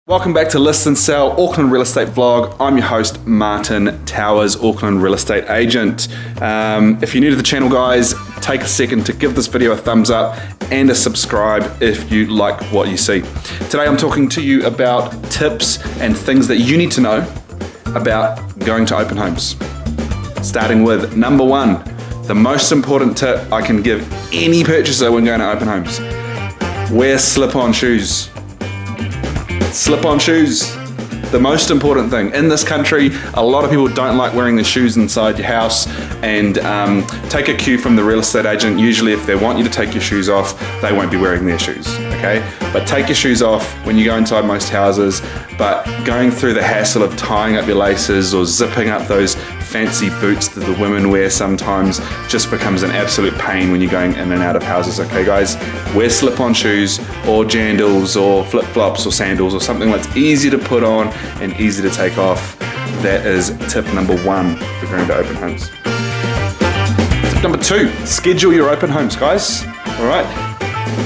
Welcome back to List and Sell Auckland Real Estate Vlog. I'm your host, Martin Towers, Auckland Real Estate Agent. If you're new to the channel, guys, take a second to give this video a thumbs up and a subscribe if you like what you see. Today I'm talking to you about tips and things that you need to know about going to open homes. Starting with number one, the most important tip I can give any purchaser when going to open homes. Wear slip-on shoes. Slip-on shoes, the most important thing. In this country, a lot of people don't like wearing their shoes inside your house, and take a cue from the real estate agent. Usually if they want you to take your shoes off, they won't be wearing their shoes, okay? But take your shoes off when you go inside most houses, but going through the hassle of tying up your laces or zipping up those fancy boots that the women wear sometimes just becomes an absolute pain when you're going in and out of houses, okay guys? Wear slip-on shoes or jandals or flip-flops or sandals or something that's easy to put on and easy to take off. That is tip number one for going to open homes. Tip number two, schedule your open homes, guys, all right?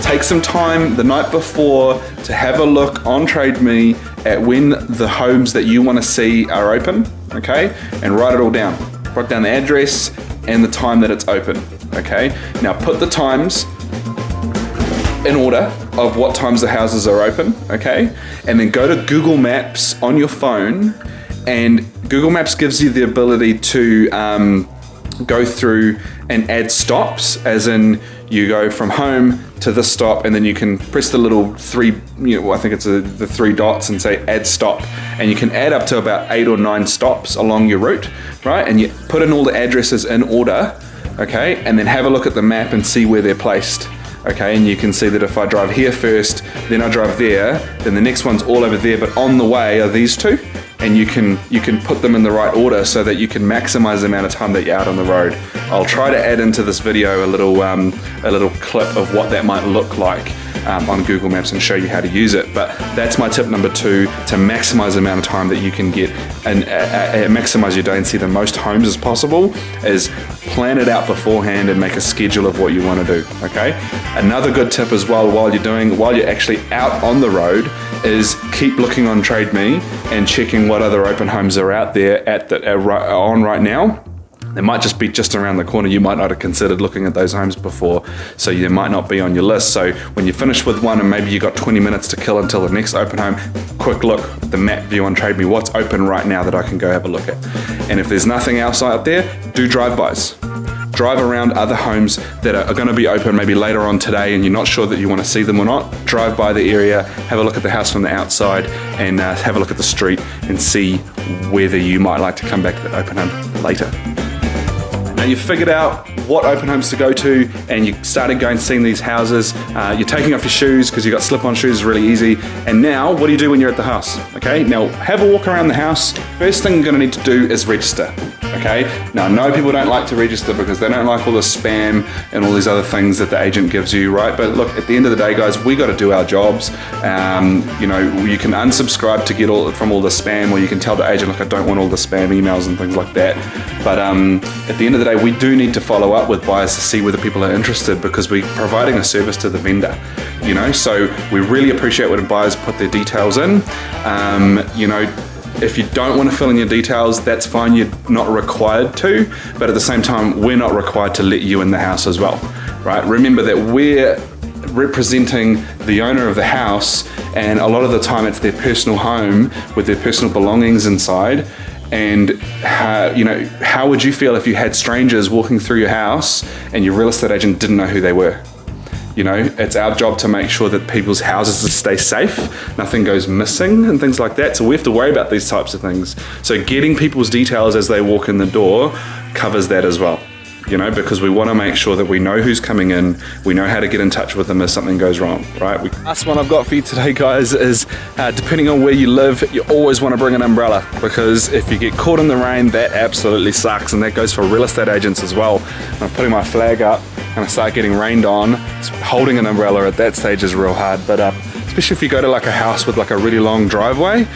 Take some time the night before to have a look on Trade Me at when the homes that you want to see are open, okay? And write it all down. Write down the address and the time that it's open, okay? Now put the times in order of what times the houses are open, okay? And then go to Google Maps on your phone, and Google Maps gives you the ability to go through and add stops, as in you go from home to this stop, and then you can press the little three, I think it's the three dots, and say add stop, and you can add up to about 8 or 9 stops along your route, right? And you put in all the addresses in order, okay? And then have a look at the map and see where they're placed, okay? And you can see that if I drive here first, then I drive there, then the next one's all over there, but on the way are these two, and you can put them in the right order so that you can maximize the amount of time that you're out on the road. I'll try to add into this video a little clip of what that might look like on Google Maps and show you how to use it. But that's my tip number two, to maximize the amount of time that you can get and maximize your day and see the most homes as possible, is plan it out beforehand and make a schedule of what you want to do, okay? Another good tip as well while you're actually out on the road is keep looking on Trade Me and checking what other open homes are out there on right now. They might just be just around the corner. You might not have considered looking at those homes before, so they might not be on your list. So when you finish with one and maybe you got 20 minutes to kill until the next open home, quick look at the map view on Trade Me. What's open right now that I can go have a look at? And if there's nothing else out there, do drive-bys. Drive around other homes that are going to be open maybe later on today and you're not sure that you want to see them or not. Drive by the area, have a look at the house from the outside, and have a look at the street and see whether you might like to come back to the open home later. Now you've figured out what open homes to go to and you started going seeing these houses. You're taking off your shoes because you got slip-on shoes, really easy. And now what do you do when you're at the house? Okay, now have a walk around the house. First thing you're going to need to do is register. Okay, now I know people don't like to register because they don't like all the spam and all these other things that the agent gives you, right? But look, at the end of the day, guys, we got to do our jobs. You can unsubscribe to get from all the spam, or you can tell the agent, look, I don't want all the spam emails and things like that. But at the end of the day, we do need to follow up with buyers to see whether people are interested, because we're providing a service to the vendor, so we really appreciate when buyers put their details in. If you don't want to fill in your details, that's fine, you're not required to, but at the same time, we're not required to let you in the house as well, right? Remember that we're representing the owner of the house, and a lot of the time it's their personal home with their personal belongings inside. And how would you feel if you had strangers walking through your house and your real estate agent didn't know who they were? It's our job to make sure that people's houses stay safe, nothing goes missing and things like that. So we have to worry about these types of things. So getting people's details as they walk in the door covers that as well. Because we want to make sure that we know who's coming in, we know how to get in touch with them if something goes wrong, right? Last one I've got for you today, guys, is depending on where you live, you always want to bring an umbrella, because if you get caught in the rain, that absolutely sucks, and that goes for real estate agents as well. I'm putting my flag up and I start getting rained on, holding an umbrella at that stage is real hard, but especially if you go to like a house with like a really long driveway,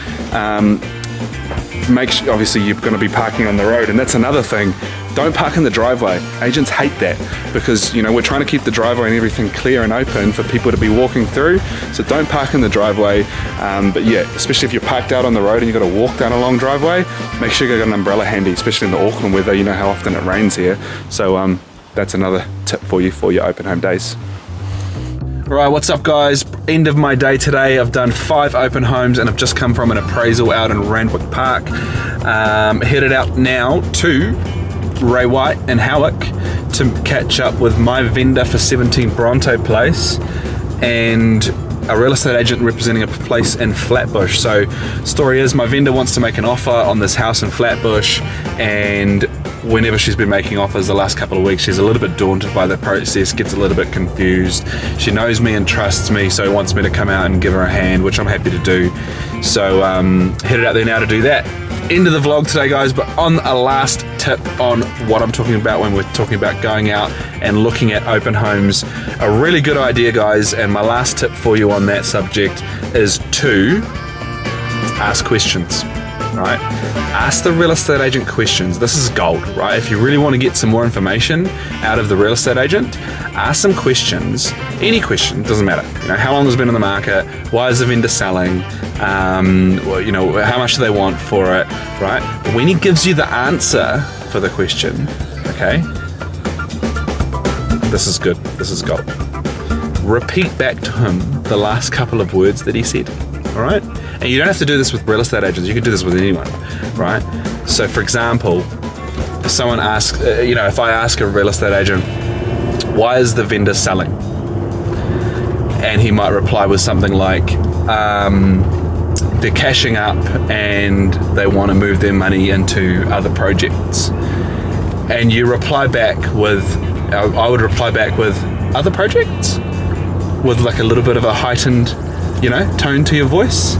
obviously you're going to be parking on the road, and that's another thing. Don't park in the driveway. Agents hate that because, we're trying to keep the driveway and everything clear and open for people to be walking through. So don't park in the driveway. But yeah, especially if you're parked out on the road and you've got to walk down a long driveway, make sure you've got an umbrella handy, especially in the Auckland weather. You know how often it rains here. So that's another tip for you for your open home days. Right, what's up guys? End of my day today. I've done 5 open homes and I've just come from an appraisal out in Randwick Park. Headed out now to Ray White and Howick to catch up with my vendor for 17 Bronte Place and a real estate agent representing a place in Flatbush. So story is my vendor wants to make an offer on this house in Flatbush, and whenever she's been making offers the last couple of weeks, she's a little bit daunted by the process, gets a little bit confused. She knows me and trusts me, so wants me to come out and give her a hand, which I'm happy to do. So headed out there now to do that. End of the vlog today guys, but on a last tip on what I'm talking about when we're talking about going out and looking at open homes. A really good idea guys, and my last tip for you on that subject is to ask questions. Right? Ask the real estate agent questions. This is gold, right? If you really want to get some more information out of the real estate agent, ask some questions. Any question, doesn't matter. How long has it been on the market? Why is the vendor selling? How much do they want for it, right? When he gives you the answer for the question, okay, this is good. This is gold. Repeat back to him the last couple of words that he said, all right? And you don't have to do this with real estate agents. You can do this with anyone, right? So for example, if someone asks, if I ask a real estate agent, why is the vendor selling? And he might reply with something like, they're cashing up and they want to move their money into other projects. And you reply back with, I would reply back with, other projects? With like a little bit of a heightened, tone to your voice.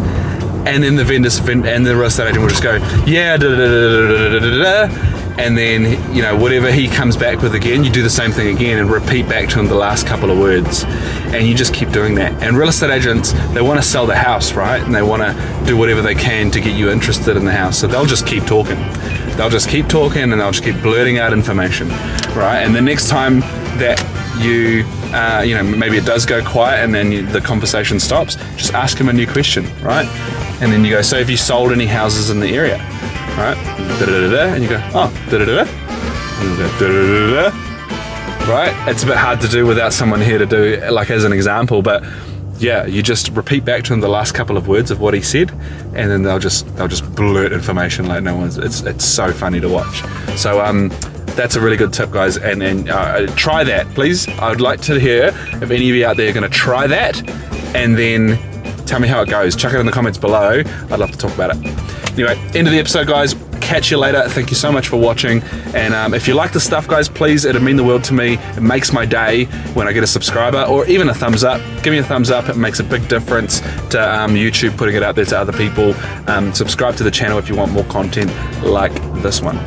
And then the real estate agent will just go, yeah, da, da, da, da, da, da, da. And then, whatever he comes back with again, you do the same thing again and repeat back to him the last couple of words. And you just keep doing that. And real estate agents, they want to sell the house, right? And they want to do whatever they can to get you interested in the house. So they'll just keep talking. They'll just keep talking and they'll just keep blurting out information, right? And the next time that you, maybe it does go quiet and then the conversation stops, just ask him a new question, right? And then you go, so have you sold any houses in the area? Right? Da-da-da-da. And you go, oh, da-da-da-da. And you go, da-da-da-da. Right? It's a bit hard to do without someone here to do, like as an example, but yeah, you just repeat back to him the last couple of words of what he said, and then they'll just blurt information like no one's. It's so funny to watch. So that's a really good tip, guys, and try that, please. I would like to hear if any of you out there are going to try that, and then tell me how it goes. Chuck it in the comments below. I'd love to talk about it. Anyway, end of the episode, guys. Catch you later. Thank you so much for watching. And if you like the stuff, guys, please, it'd mean the world to me. It makes my day when I get a subscriber or even a thumbs up. Give me a thumbs up. It makes a big difference to YouTube putting it out there to other people. Subscribe to the channel if you want more content like this one.